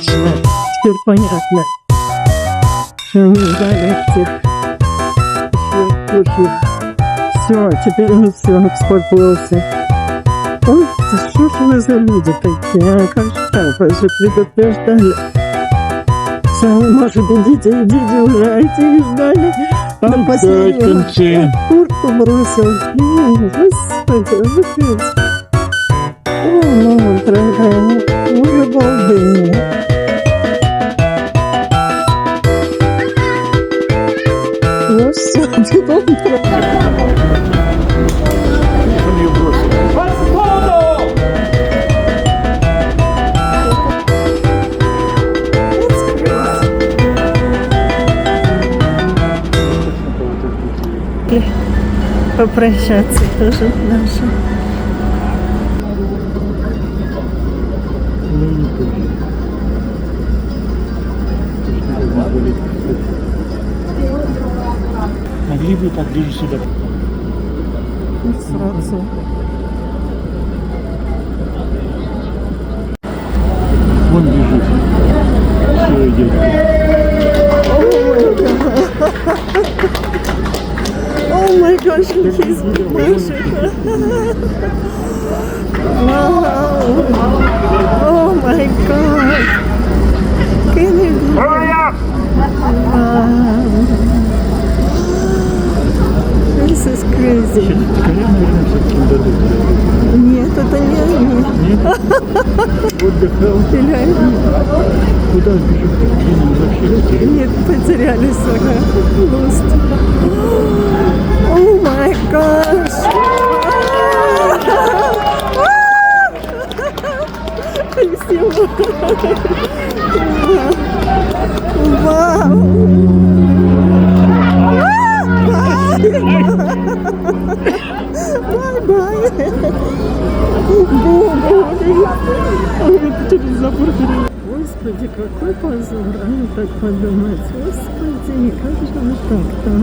точно. Теперь понятно. Галактик. Все, теперь он все успокоился. Ой, да что ж вы за люди такие, а? Как же так? Вы же предупреждали. Все, может, идите уже, а эти их ждали. До последнего. Куртку бросил. Господи, выпить. О, мама дорогая, ой, обалденно. Ну все, ты дом попрощаться тоже наши. Могли бы поближе сюда. Сразу. Вон бежит. Все идет. Oh my gosh, he's magic. Wow. Oh my god. Can you do that? Wow. This is crazy. Нет, это не они. What the hell? Или они? Куда бежит? Вообще Нет, потерялись. Lost. Oh my gosh. Спасибо. Вау. Бай-бай. Через забор перейти. Господи, какой позор, а? Так подумать. Господи, как же вот так-то, а?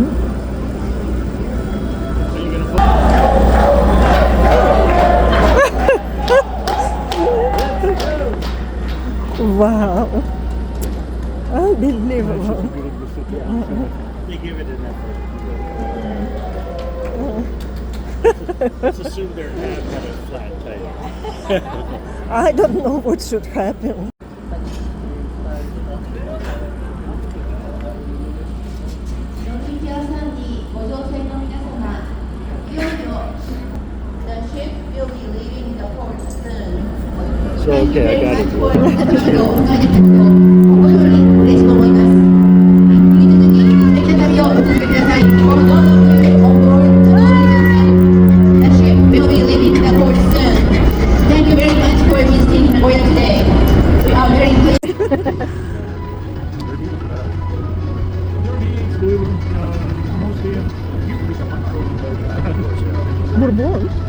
Вау. Unbelievable. They give it an effort. Let's assume their hand had a flat tire. I don't know what should happen. So, okay, I got it. Thank you very much for visiting Nagoya today. We are very pleased. Бурбон.